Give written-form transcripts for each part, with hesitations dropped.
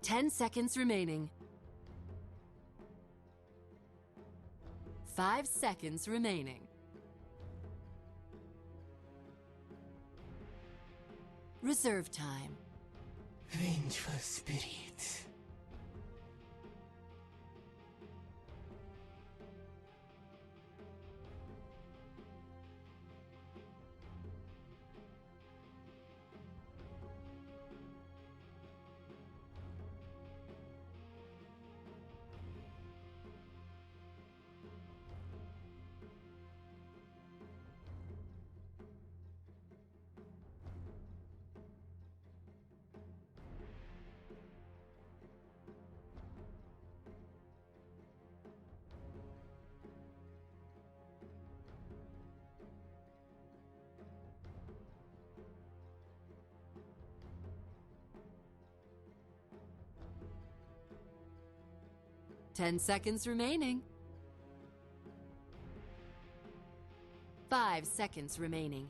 10 seconds remaining. 5 seconds remaining. Reserve time. Vengeful spirit. Ten seconds remaining. 5 seconds remaining.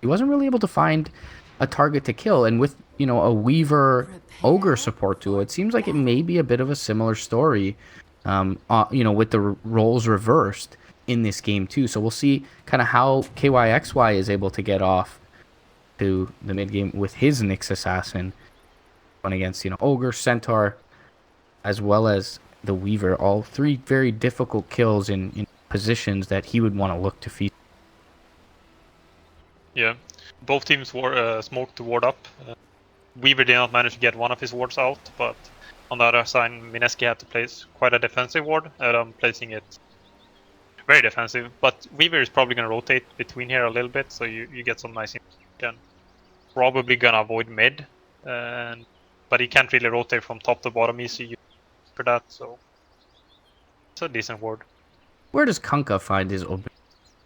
He wasn't really able to find a target to kill, and with, you know, a Weaver Ogre support duo, it seems like it may be a bit of a similar story, you know, with the roles reversed in this game too. So we'll see kind of how KYXY is able to get off to the mid game with his Nyx Assassin going against, you know, Ogre, Centaur, as well as the Weaver. All three very difficult kills in positions that he would want to look to feed. Yeah, both teams smoked the ward up. Weaver did not manage to get one of his wards out, but on the other side, Mineski had to place quite a defensive ward, and I'm placing it very defensive. But Weaver is probably going to rotate between here a little bit, so you get some nice information. Probably going to avoid mid, but he can't really rotate from top to bottom easy for that, so it's a decent ward. Where does Kunkka find his open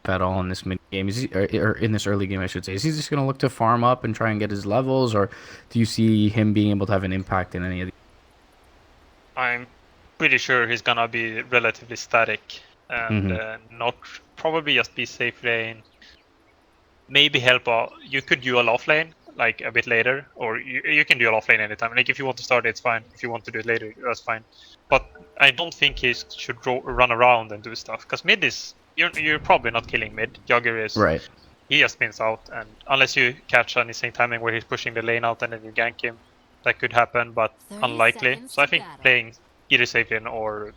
at all in this mid game? Is he, or in this early game, I should say? Is he just going to look to farm up and try and get his levels, or do you see him being able to have an impact in any of these? I'm pretty sure he's gonna be relatively static and not probably just be safe lane. Maybe help out. You could dual off lane like a bit later, or you can dual off lane anytime. Like if you want to start it, it's fine. If you want to do it later, that's fine. But I don't think he should run around and do stuff, because mid is you're probably not killing mid. Jugger is Right. He just spins out, and unless you catch an insane timing where he's pushing the lane out and then you gank him, that could happen, but unlikely. So I think playing either safe lane or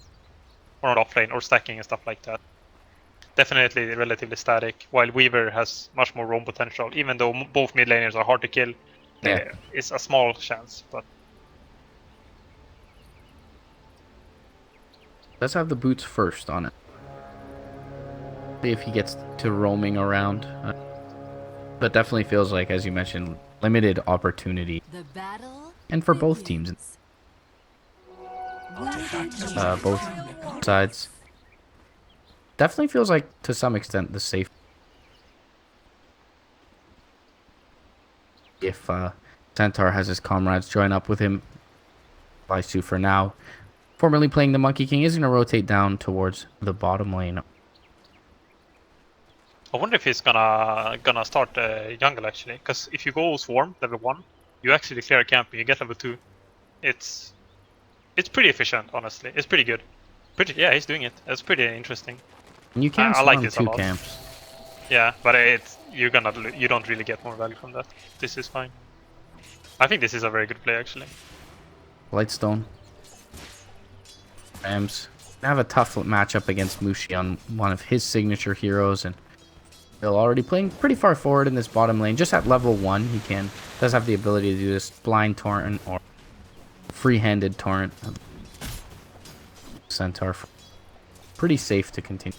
off lane or stacking and stuff like that. Definitely relatively static, while Weaver has much more roam potential, even though both mid laners are hard to kill. Yeah. It's a small chance, but Let's have the boots first on it. See if he gets to roaming around. But definitely feels like, as you mentioned, limited opportunity. The battle And for both teams. Both sides. Definitely feels like, to some extent, the safe. If Centaur has his comrades join up with him. Visu for now. Formerly playing the Monkey King is going to rotate down towards the bottom lane. I wonder if he's gonna start jungle actually, because if you go Swarm level 1, you actually clear a camp and you get level 2. It's pretty efficient, honestly. It's pretty good. Yeah, he's doing it. It's pretty interesting. And you can I like swarm this a 2 lot. camps. Yeah, but you don't really get more value from that. This is fine. I think this is a very good play actually. Lightstone. Rams have a tough matchup against Mushi on one of his signature heroes, and Still already playing pretty far forward in this bottom lane. Just at level 1, he does have the ability to do this blind torrent or free-handed torrent. Centaur. Pretty safe to continue.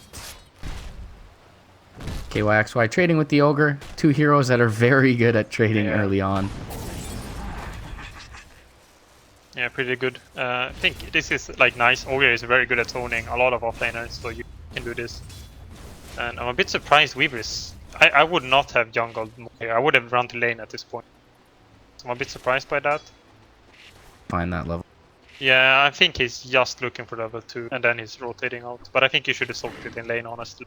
KYXY trading with the Ogre. 2 heroes that are very good at trading early on. Yeah, pretty good. I think this is like nice. Ogre is very good at zoning a lot of offlaners, so you can do this. And I'm a bit surprised Weaver is... I would not have jungled more here. I would have run to lane at this point. So I'm a bit surprised by that. Find that level. Yeah, I think he's just looking for level 2 and then he's rotating out. But I think you should have soaked it in lane, honestly.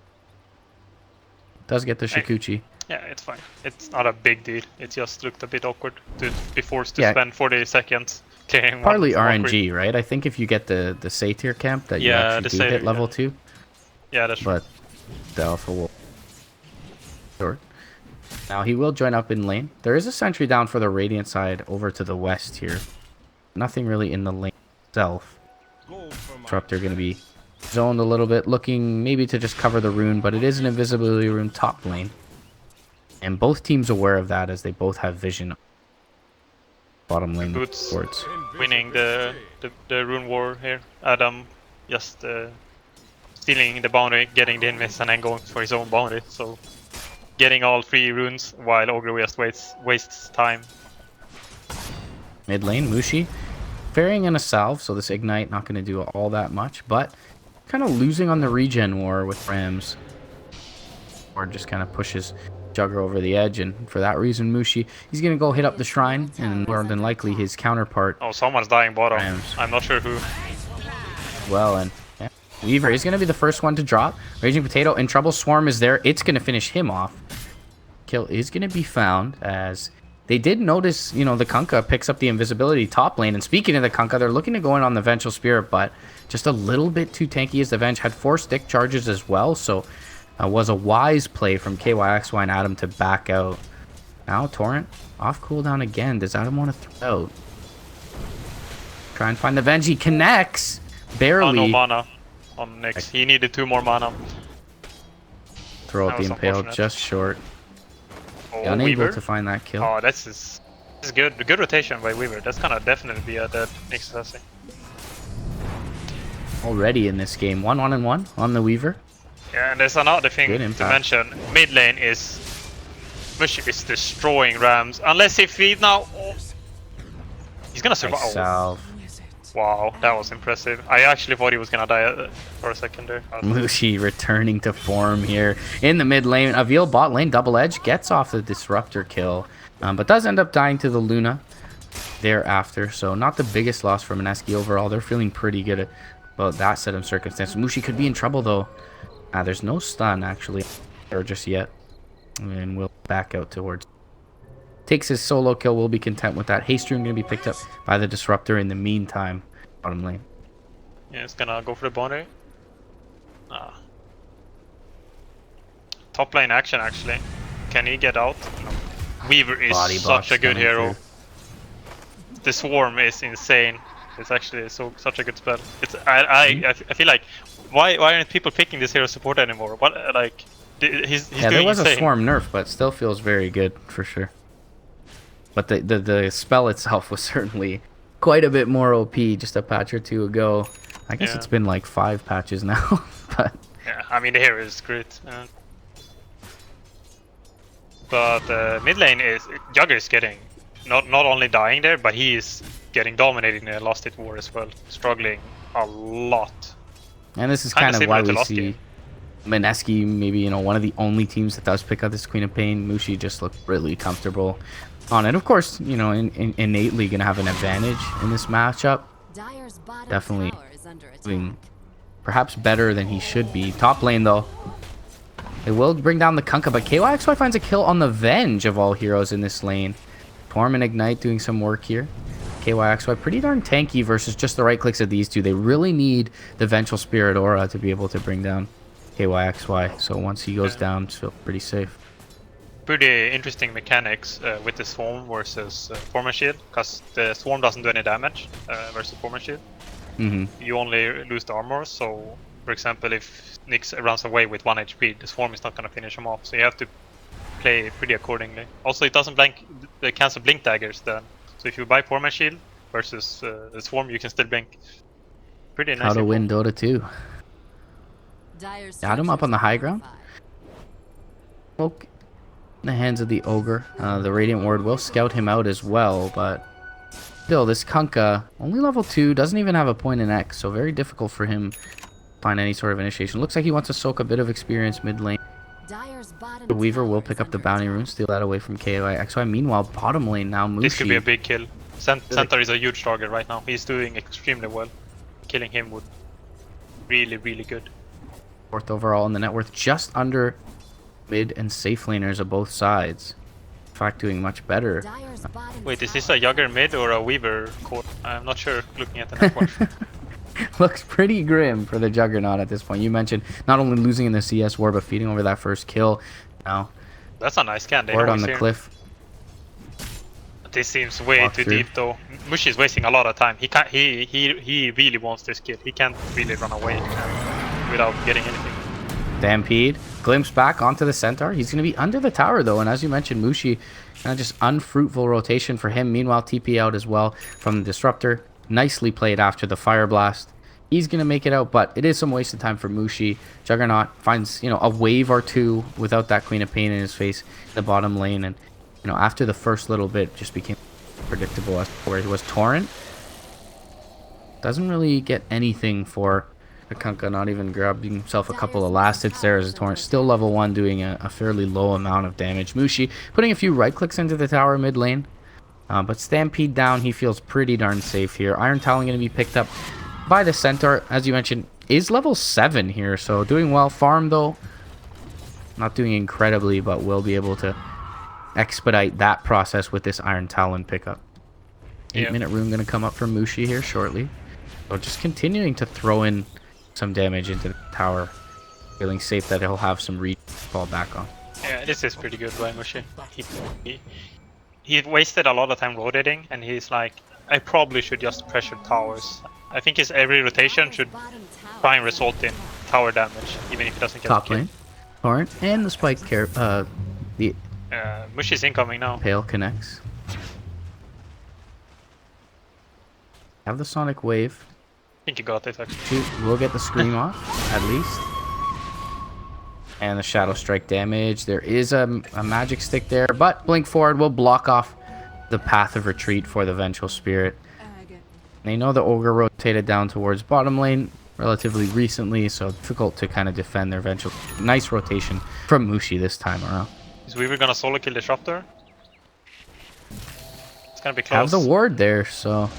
Does get the Shikuchi. Yeah, it's fine. It's not a big deal. It just looked a bit awkward to be forced to spend 40 seconds clearing partly one RNG, right? I think if you get the Satyr camp that you actually do hit level 2. Yeah, that's true. But the Alpha will... Short. Now he will join up in lane. There is a sentry down for the Radiant side over to the west here. Nothing really in the lane itself. Disruptor going to be zoned a little bit, looking maybe to just cover the rune, but it is an invisibility rune top lane. And both teams aware of that as they both have vision. Bottom lane towards. Winning the rune war here. Adam just stealing the boundary, getting the invis, and then going for his own boundary. So getting all 3 runes while Ogre just wastes time. Mid lane, Mushi. Ferrying in a salve, so this ignite not going to do all that much, but kind of losing on the regen war with Rams. Or just kind of pushes Jugger over the edge, and for that reason, Mushi, he's going to go hit up the shrine, and more than likely his counterpart. Oh, someone's dying bottom. Rams. I'm not sure who. Well, and yeah, Weaver is going to be the first one to drop. Raging Potato in trouble. Swarm is there. It's going to finish him off. Kill is going to be found as they did notice, you know, the Kunkka picks up the invisibility top lane. And speaking of the Kunkka, they're looking to go in on the Vengeful Spirit, but just a little bit too tanky as the Venge had 4 stick charges as well. So was a wise play from KYXY and Adam to back out. Now Torrent off cooldown again. Does Adam want to throw out? Try and find the Venge. He connects. Barely. Oh, no mana on Nyx. He needed 2 more mana. Throw out the Impale just short. Oh, unable Weaver? To find that kill. Oh, this is good. Good rotation by Weaver. That's gonna definitely be a dead Nyx assassin. Already in this game, 1-1-1 on the Weaver. Yeah, and there's another thing to mention. Mid lane is Mushi is destroying Rams. Unless if he now... Oh, he's gonna survive. Nice salve. Wow, that was impressive. I actually thought he was gonna die for a second there. Mushi returning to form here in the mid lane. Avil bot lane, double edge, gets off the Disruptor kill, but does end up dying to the Luna thereafter. So not the biggest loss for Mineski overall. They're feeling pretty good about that set of circumstances. Mushi could be in trouble though. There's no stun actually, or just yet, and we'll back out towards. Takes his solo kill, will be content with that. Haste Rune going to be picked up by the Disruptor in the meantime. Bottom lane. Yeah, it's gonna go for the boundary. Top lane action actually. Can he get out? No. Weaver is such a good hero. The Swarm is insane. It's actually such a good spell. It's I feel like why aren't people picking this hero support anymore? What like he's yeah, doing there was insane. a Swarm nerf, but still feels very good for sure. But the spell itself was certainly quite a bit more OP just a patch or 2 ago. I guess it's been like 5 patches now. But yeah, I mean the hero is great. But mid lane is Jugger is getting not only dying there, but he is getting dominated in the last hit war as well, struggling a lot. And this is kind of why we see Mineski, maybe, you know, one of the only teams that does pick up this Queen of Pain. Mushi just looked really comfortable on it. Of course, you know, innately going to have an advantage in this matchup. Definitely doing perhaps better than he should be. Top lane, though. It will bring down the Kunkka, but KYXY finds a kill on the Venge of all heroes in this lane. Torm and Ignite doing some work here. KYXY pretty darn tanky versus just the right clicks of these two. They really need the Vengeful Spirit Aura to be able to bring down KYXY. So once he goes down, it's pretty safe. Pretty interesting mechanics with the Swarm versus Former Shield, because the Swarm doesn't do any damage versus Former Shield. You only lose the armor, so For example, if Nyx runs away with 1 HP, the Swarm is not gonna finish him off, so you have to play pretty accordingly. Also, it doesn't cancel blink daggers then. So if you buy Poor Man's Shield versus the Swarm, you can still blink. Pretty nice. How to win Dota 2. Dire's Got him up on the high ground. fortified. Smoke in the hands of the Ogre. The Radiant Ward will scout him out as well, but still, this Kunkka, only level 2, doesn't even have a point in X, so very difficult for him to find any sort of initiation. Looks like he wants to soak a bit of experience mid lane. Dire's bottom The Weaver will tower pick is up the under bounty attack. rune, steal that away from KYXY. Meanwhile, bottom lane now, Mushi. This could be a big kill. Centaur is a huge target right now. He's doing extremely well. Killing him would really, really good. 4th overall in the net worth, just under mid and safe laners of both sides. In fact, doing much better. Dire's bottom Wait, is this tower a Jugger mid or a Weaver core? I'm not sure looking at the network. Looks pretty grim for the Juggernaut at this point. You mentioned not only losing in the CS war, but feeding over that first kill. Now, That's a nice scan. They word know on he's the here. cliff. This seems way Walk too through. deep though. Mushi is wasting a lot of time. He can't. He really wants this kill. He can't really run away without getting anything. Stampede. Glimpse back onto the Centaur. He's going to be under the tower, though. And as you mentioned, Mushi, kind of just unfruitful rotation for him. Meanwhile, TP out as well from the Disruptor. Nicely played after the Fire Blast. He's going to make it out, but it is some wasted time for Mushi. Juggernaut finds, a wave or two without that Queen of Pain in his face in the bottom lane. And, after the first little bit, just became predictable as to where he was. Torrent doesn't really get anything for the Kunkka, not even grabbing himself a couple of last hits there as a Torrent. Still level 1, doing a fairly low amount of damage. Mushi putting a few right clicks into the tower mid lane. But Stampede down, he feels pretty darn safe here. Iron Talon going to be picked up by the Centaur, as you mentioned, is level 7 here. So doing well. Farm, though, not doing incredibly, but will be able to expedite that process with this Iron Talon pickup. 8-minute rune going to come up from Mushi here shortly. So just continuing to throw in some damage into the tower, feeling safe that he'll have some reach to fall back on. Yeah, this is pretty good by Mushi. He wasted a lot of time rotating, and he's like, I probably should just pressure towers. I think his every rotation should try and result in tower damage, even if he doesn't get Top the kill. lane, Torrent, and the spike the Mushi's incoming now. Pale connects. Have the Sonic Wave. I think he got it actually. We'll get the Scream off, at least. And the Shadow Strike damage. There is a magic stick there, but Blink Forward will block off the path of retreat for the Vengeful Spirit. They know the Ogre rotated down towards bottom lane relatively recently, so difficult to kind of defend their Vengeful. Nice rotation from Mushi this time around. Is Weaver gonna solo kill the Disruptor? It's gonna be close. Have the ward there, so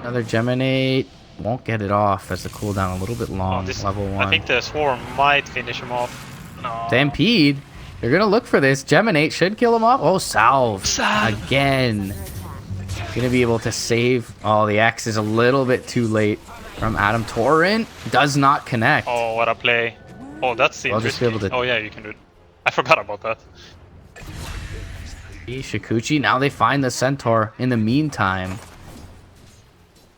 another Geminate. Won't get it off as the cooldown a little bit long. Level 1. I think the Swarm might finish him off. No. Stampede. They're gonna look for this. Geminate should kill him off. Oh, Salve. Again. Gonna be able to save. Oh, the X is a little bit too late from Adam. Torrent does not connect. Oh, what a play. Oh, that's I'll just be able to- Oh yeah, you can do it. I forgot about that. Shikuchi. Now they find the Centaur in the meantime.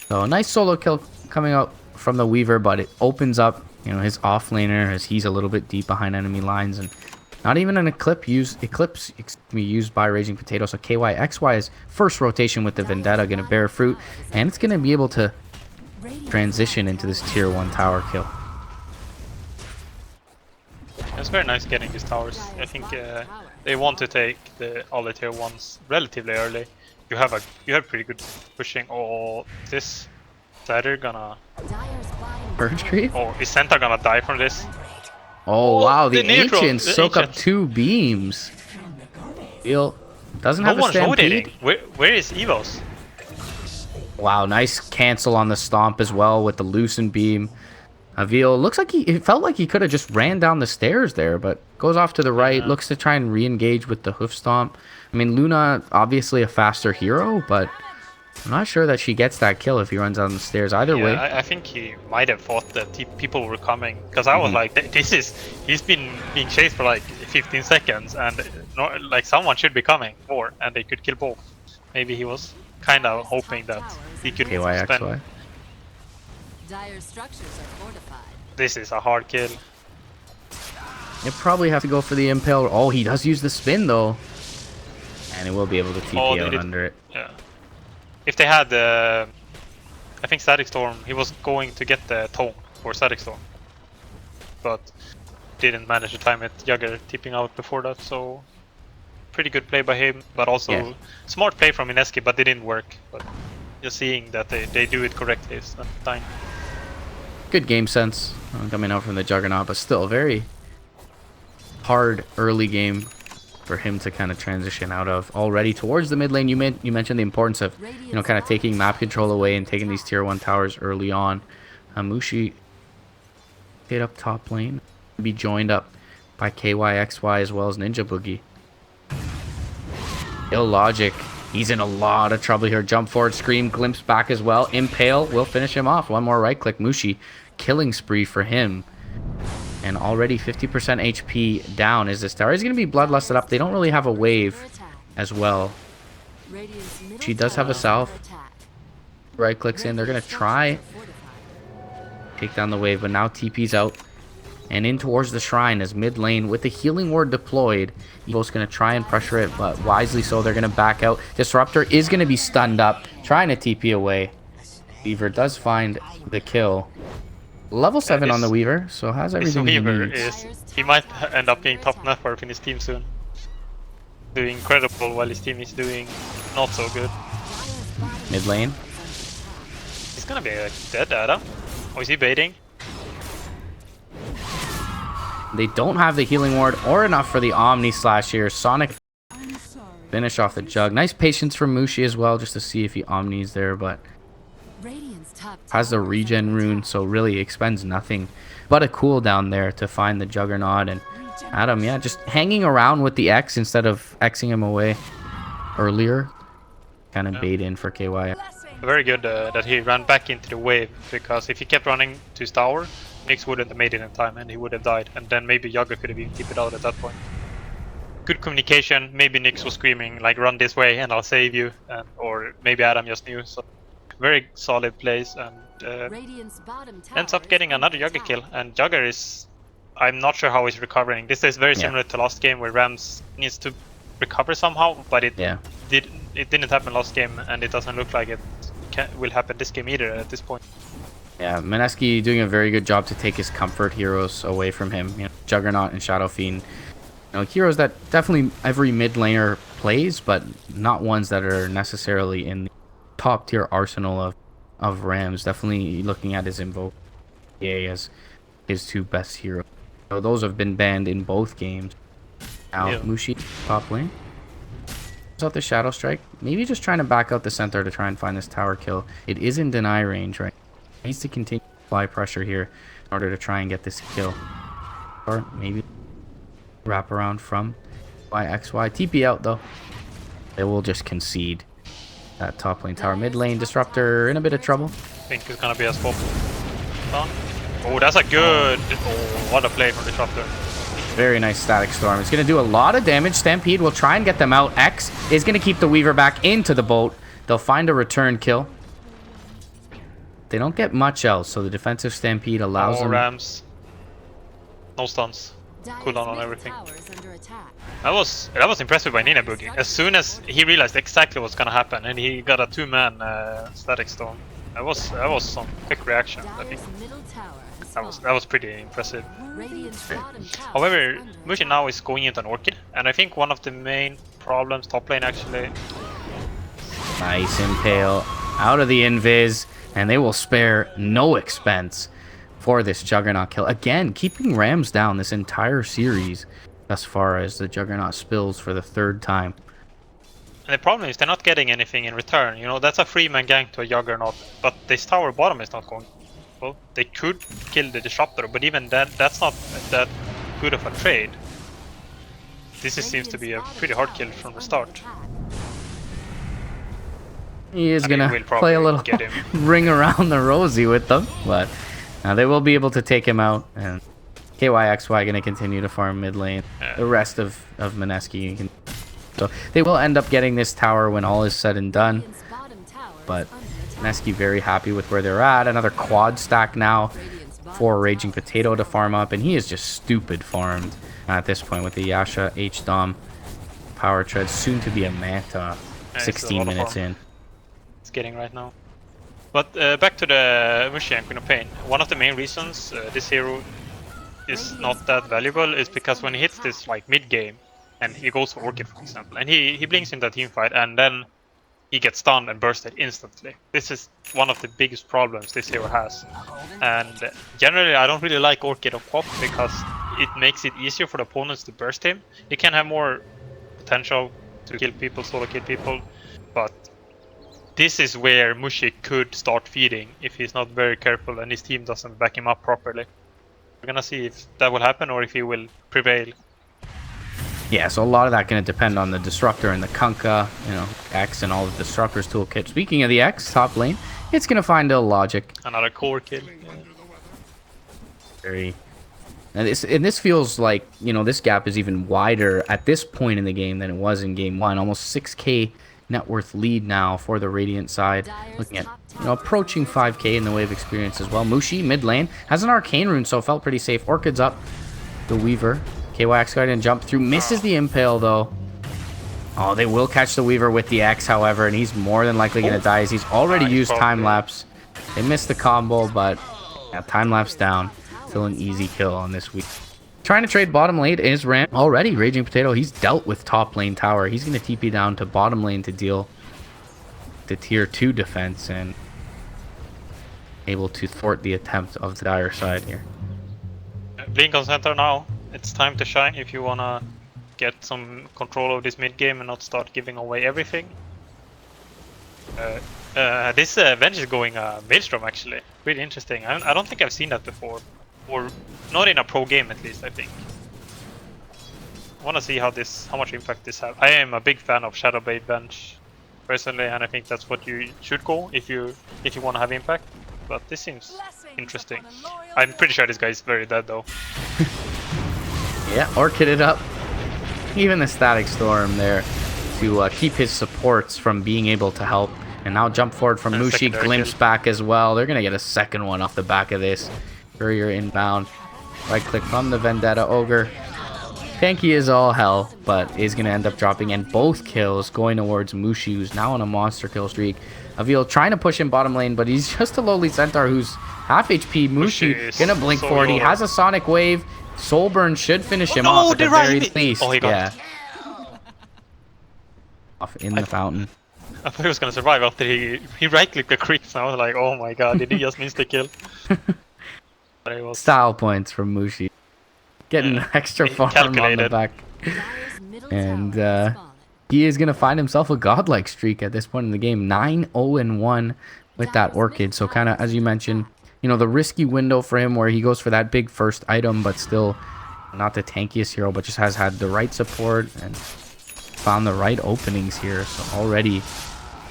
So a nice solo kill coming out from the Weaver, but it opens up, his offlaner as he's a little bit deep behind enemy lines, and not even an eclipse used by Raging Potato. So KYXY's first rotation with the Vendetta going to bear fruit, and it's going to be able to transition into this tier 1 tower kill. It's very nice getting these towers. I think they want to take all the tier 1s relatively early. You have pretty good pushing. Oh, this Cider gonna. Bird Creep? Oh, is Centaur gonna die from this? Oh, wow, the neutral- Ancients the soak up Ancients. 2 beams. Doesn't No have a one's rotating. Stampede. Where is Evos? Wow, nice cancel on the Stomp as well with the Loosen Beam. Avil looks like it felt like he could have just ran down the stairs there, but goes off to the right, looks to try and re-engage with the Hoof Stomp. I mean, Luna, obviously a faster hero, but I'm not sure that she gets that kill if he runs down the stairs either way. I think he might have thought that people were coming, because I was like, he's been being chased for like 15 seconds, and like someone should be coming more, and they could kill both. Maybe he was kind of hoping that he could KYXY. spend. Dire structures are fortified. This is a hard kill. You probably have to go for the impale. Oh, he does use the spin though, and he will be able to TP Oh, they out did. under it. Yeah. If they had I think Static Storm, he was going to get the tome for Static Storm, but didn't manage to time it. Jugger tipping out before that, so pretty good play by him, but also smart play from Mineski, but it didn't work. But just seeing that they do it correctly is not dying. Good game sense coming out from the Juggernaut, but still very hard early game for him to kind of transition out of. Already towards the mid lane, you mentioned the importance of kind of taking map control away and taking these tier 1 towers early on. Mushi hit up top lane, be joined up by KYXY as well as Ninja Boogie. Illogic, he's in a lot of trouble here. Jump forward, scream, glimpse back as well. Impale will finish him off. One more right click. Mushi, killing spree for him. And already 50% HP down is this tower. He's going to be bloodlusted up. They don't really have a wave as well. She does have a salve. Right clicks in. They're going to try take down the wave, but now TP's out and in towards the shrine as mid lane with the healing ward deployed. Evos going to try and pressure it, but wisely so. They're going to back out. Disruptor is going to be stunned up, trying to TP away. Weaver does find the kill. Level 7 on the Weaver, so has everything he Weaver needs. he might end up being top net worth in his team soon. Doing incredible while his team is doing not so good. Mid lane. He's gonna be dead, Adam. Oh, is he baiting? They don't have the healing ward or enough for the Omni Slash here. Sonic finish off the Jug. Nice patience from Mushi as well, just to see if he Omnis there, but has the regen rune, so really expends nothing but a cooldown there to find the Juggernaut. And Adam, yeah, just hanging around with the X instead of Xing him away earlier. Kind of bait in for KY. Very good that he ran back into the wave, because if he kept running to his tower, Nyx wouldn't have made it in time and he would have died, and then maybe Jugger could have even tipped it out at that point. Good communication. Maybe Nyx was screaming like, run this way and I'll save you, or maybe Adam just knew. So very solid plays, and ends up getting another Jugger kill. And Jugger is, I'm not sure how he's recovering. This is very similar to last game where Rams needs to recover somehow, but it didn't happen last game, and it doesn't look like it will happen this game either at this point. Yeah, Mineski doing a very good job to take his comfort heroes away from him. Juggernaut and Shadow Fiend, heroes that definitely every mid laner plays, but not ones that are necessarily in the top tier arsenal of Rams. Definitely looking at his Invoke as his 2 best heroes. So those have been banned in both games. Now Mushi top lane. Out the Shadow Strike, maybe just trying to back out the center to try and find this tower kill. It is in deny range, right? Needs to continue to apply pressure here in order to try and get this kill, or maybe wrap around from YXY. TP out though. They will just concede that top lane tower. Mid lane Disruptor in a bit of trouble. I think it's gonna be a swap. Oh, that's a good. Oh, what a play from Disruptor. Very nice Static Storm. It's going to do a lot of damage. Stampede will try and get them out. X is going to keep the Weaver back into the boat. They'll find a return kill. They don't get much else, so the defensive Stampede allows them. Rams. No stuns. Cooldown on everything. That was impressive by Nina Boogie. As soon as he realized exactly what's gonna happen, and he got a 2-man Static Storm. That was some quick reaction. I think that was pretty impressive. However, Mushi now is going into an Orchid, and I think one of the main problems top lane actually. Nice Impale out of the Invis, and they will spare no expense for this Juggernaut kill. Again, keeping Rams down this entire series as far as the Juggernaut spills for the 3rd time. And the problem is they're not getting anything in return. That's a 3-man gank to a Juggernaut, but this tower bottom is not going. Well, they could kill the Disruptor, but even that's not that good of a trade. This seems to be a pretty hard kill from the start. He is going to play a little ring around the rosy with them, but they will be able to take him out. And KYXY going to continue to farm mid lane. The rest of Mineski. So they will end up getting this tower when all is said and done. But Mineski very happy with where they're at. Another quad stack now for Raging Potato to farm up, and he is just stupid farmed at this point with the Yasha H-Dom Power Tread, soon to be a Manta. 16 minutes in. It's getting right now. But back to the Mushi and Queen of Pain. One of the main reasons this hero is not that valuable is because when he hits this like mid game and he goes for Orchid, for example, and he blinks in the team fight and then he gets stunned and bursted instantly. This is one of the biggest problems this hero has. And generally I don't really like Orchid or Pop because it makes it easier for the opponents to burst him. He can have more potential to kill people, solo kill people, but this is where Mushi could start feeding if he's not very careful and his team doesn't back him up properly. We're gonna see if that will happen or if he will prevail. Yeah, so a lot of that going to depend on the Disruptor and the Kunkka, you know, X and all the Disruptor's toolkit. Speaking of the X, top lane, it's going to find a Logic. Another core kill. Yeah. Very... And this feels like, you know, this gap is even wider at this point in the game than it was in game 1. Almost 6k net worth lead now for the Radiant side. Looking at, you know, approaching 5k in the way of experience as well. Mushi, mid lane, has an Arcane Rune, so felt pretty safe. Orchid's up. The Weaver. KYX got in, jump through, misses the Impale though. Oh, they will catch the Weaver with the X, however, and he's more than likely going to die as he's already used Time Lapse. They missed the combo, but yeah, Time Lapse down. Still an easy kill on this week. Trying to trade bottom lane is Ram. Already, Raging Potato, he's dealt with top lane tower. He's going to TP down to bottom lane to deal the tier 2 defense and able to thwart the attempt of the dire side here. Blink on center now. It's time to shine if you wanna get some control of this mid game and not start giving away everything. This Venge is going Maelstrom actually. Really interesting. I don't think I've seen that before. Or not in a pro game at least, I think. I wanna see how much impact this has. I am a big fan of Shadowblade Venge personally, and I think that's what you should go if you wanna have impact. But this seems interesting. I'm pretty sure this guy is very dead though. Yeah, Orchided up. Even the Static Storm there to keep his supports from being able to help. And now jump forward from Mushi, glimpse back as well. They're going to get a second one off the back of this. Courier inbound. Right click from the Vendetta Ogre. Tanky is all hell, but is going to end up dropping. And both kills going towards Mushi, who's now on a monster kill streak. Avil trying to push him bottom lane, but he's just a lowly Centaur who's half HP. Mushi going to blink forward. He has a Sonic Wave. Soulburn should finish him off at the very least. Oh, he got it. Off in the fountain. I thought he was gonna survive after he right-clicked the creeps. I was like, oh my god, did he just miss the kill? Style points from Mushi. Getting extra farm on the back. And he is gonna find himself a godlike streak at this point in the game. 9-0-1 with that Orchid. So kind of, as you mentioned, you know, the risky window for him where he goes for that big first item, but still not the tankiest hero, but just has had the right support and found the right openings here. So already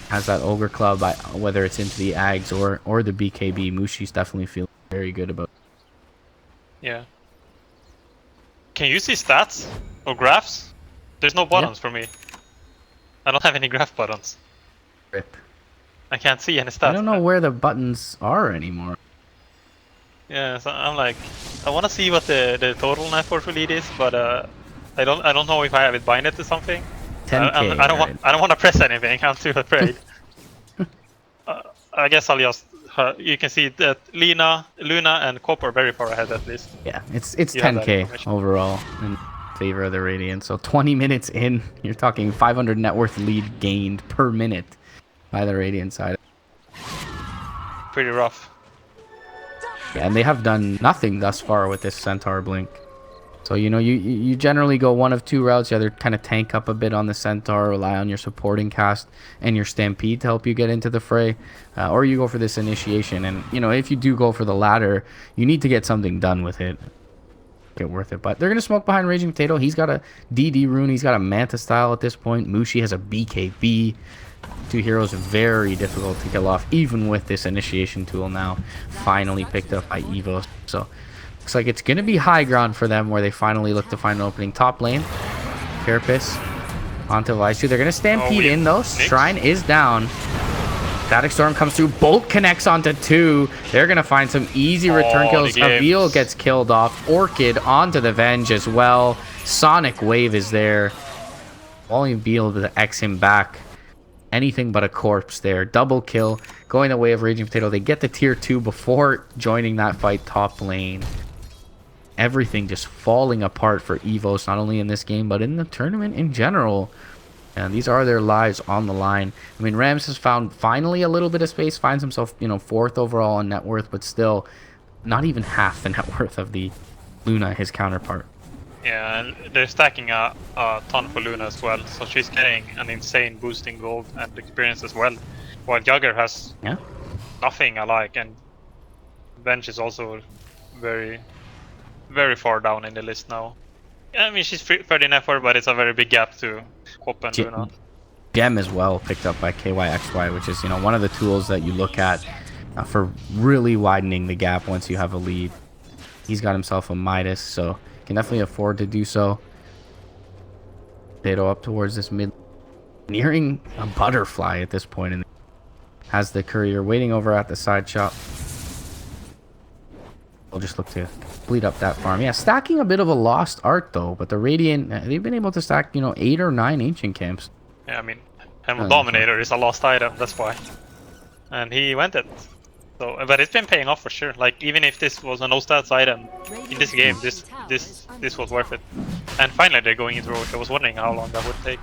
has that Ogre Club, whether it's into the Ags or the BKB. Mushi's definitely feeling very good about it. Yeah. Can you see stats or graphs? There's no buttons for me. I don't have any graph buttons. Rip. I can't see any stats. I don't know where the buttons are anymore. Yeah, so I'm like, I want to see what the total net worth lead is, but I don't know if I have it binded to something. 10K. I don't want to press anything. I'm too afraid. I guess I'll just. You can see that Luna, and Copper are very far ahead at least. Yeah, it's 10K overall in favor of the Radiant. So 20 minutes in, you're talking 500 net worth lead gained per minute by the Radiant side. Pretty rough. Yeah, and they have done nothing thus far with this Centaur Blink. So, you know, you generally go one of two routes. You either kind of tank up a bit on the Centaur, rely on your supporting cast and your Stampede to help you get into the fray, or you go for this initiation. And, you know, if you do go for the latter, you need to get something done with it. Get worth it. But they're going to smoke behind Raging Potato. He's got a DD rune. He's got a Manta style at this point. Mushi has a BKB. Two heroes very difficult to kill off, even with this initiation tool now finally picked up by Evos. So looks like it's going to be high ground for them where they finally look to find an opening. Top lane, Carapace onto Vice 2. They're going to Stampede in though. Shrine is down. Static Storm comes through. Bolt connects onto 2. They're going to find some easy return kills. Avil gets killed off. Orchid onto the Venge as well. Sonic Wave is there. Won't even be able to X him back. Anything but a corpse there. Double kill. Going the way of Raging Potato. They get the tier 2 before joining that fight top lane. Everything just falling apart for Evos, not only in this game, but in the tournament in general. And these are their lives on the line. I mean, Rams has found finally a little bit of space, finds himself, you know, 4th overall on net worth, but still not even half the net worth of the Luna, his counterpart. Yeah, and they're stacking a ton for Luna as well, so she's getting an insane boost in gold and experience as well. While Jugger has nothing alike, and Bench is also very, very far down in the list now. I mean, she's 30 net worth, but it's a very big gap to Hop and Luna. Gem as well, picked up by KYXY, which is, you know, one of the tools that you look at for really widening the gap once you have a lead. He's got himself a Midas, so can definitely afford to do so. Potato up towards this mid, nearing a butterfly at this point, and has the courier waiting over at the side shop. We'll just look to bleed up that farm. Yeah, stacking a bit of a lost art though, but the Radiant, they've been able to stack, you know, 8 or 9 ancient camps. Yeah, I mean, Emerald Dominator is a lost item, that's why. And he went it. So, but it's been paying off for sure. Like, even if this was a no stats item in this game, this was worth it. And finally they're going into Roach. I was wondering how long that would take.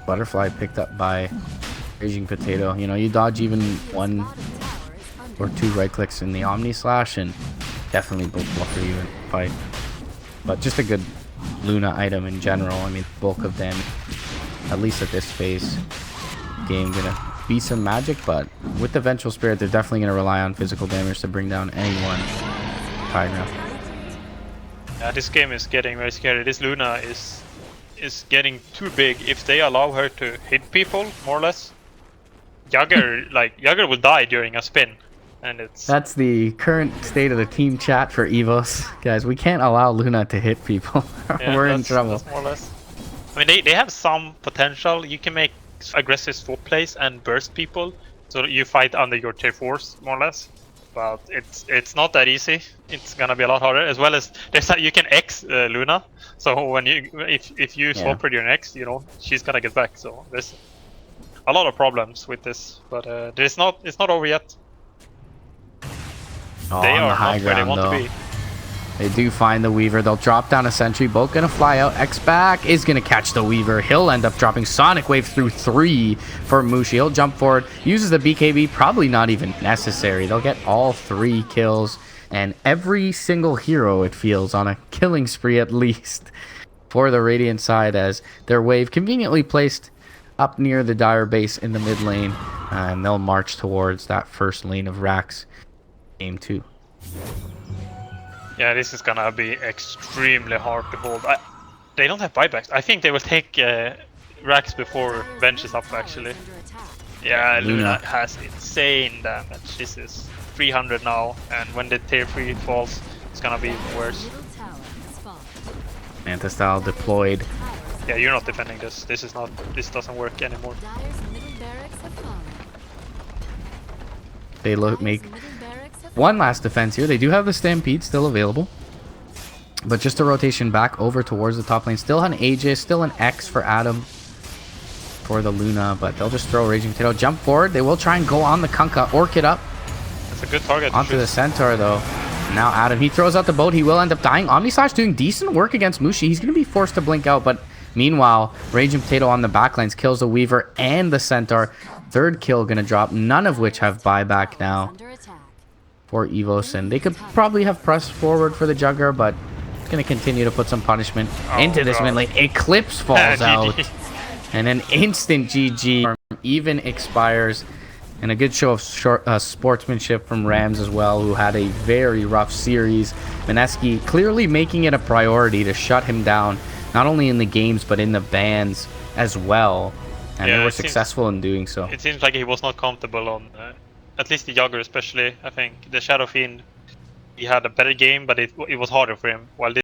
Butterfly picked up by Raging Potato. You know, you dodge even 1 or 2 right clicks in the Omni Slash and definitely both buffer you in fight. But just a good Luna item in general. I mean, bulk of damage, at least at this phase. Game gonna be some magic, but with the Vengeful Spirit, they're definitely gonna rely on physical damage to bring down anyone. Tigra. Yeah, this game is getting very scary. This Luna is getting too big. If they allow her to hit people, more or less, Jugger will die during a spin. And that's the current state of the team chat for Evos. Guys, we can't allow Luna to hit people. Yeah, we're in trouble. That's more or less. I mean, they have some potential. You can make aggressive swap plays and burst people, so that you fight under your tier 4s, more or less. But it's not that easy. It's gonna be a lot harder. As well as you can X Luna. So when if you swap her during X, you know, she's gonna get back. So there's a lot of problems with this, but it's not over yet. Oh, they are high not where they ground, want though. to be. They do find the Weaver. They'll drop down a sentry. Both gonna fly out. X back is gonna catch the Weaver. He'll end up dropping Sonic Wave through 3 for Mushi. He'll jump forward, uses the BKB. Probably not even necessary. They'll get all 3 kills, and every single hero, it feels, on a killing spree at least for the Radiant side, as their wave conveniently placed up near the Dire base in the mid lane, and they'll march towards that first lane of racks. Game 2. Yeah, this is gonna be extremely hard to hold. They don't have buybacks. I think they will take racks before Venge is up, actually. Yeah, Luna has insane damage. This is 300 now, and when the tier 3 falls, it's gonna be even worse. Manta style deployed. Yeah, you're not defending this. This doesn't work anymore. They make one last defense here. They do have the Stampede still available, but just a rotation back over towards the top lane. Still an Aegis, still an X for Adam for the Luna, but they'll just throw Raging Potato. Jump forward. They will try and go on the Kunkka. Orchid up. That's a good target. Onto the Centaur, though. Now Adam, he throws out the boat. He will end up dying. Omnislash doing decent work against Mushi. He's going to be forced to blink out, but meanwhile, Raging Potato on the backlines kills the Weaver and the Centaur. 3rd kill going to drop, none of which have buyback now for Evos, and they could probably have pressed forward for the Jugger, but it's going to continue to put some punishment into this mid lane. Eclipse falls out, and an instant GG even expires, and a good show of sportsmanship from Rams as well, who had a very rough series. Mineski clearly making it a priority to shut him down, not only in the games, but in the bans as well, and they were successful in doing so. It seems like he was not comfortable on... at least the Jugger especially, I think. The Shadow Fiend, he had a better game, but it was harder for him. While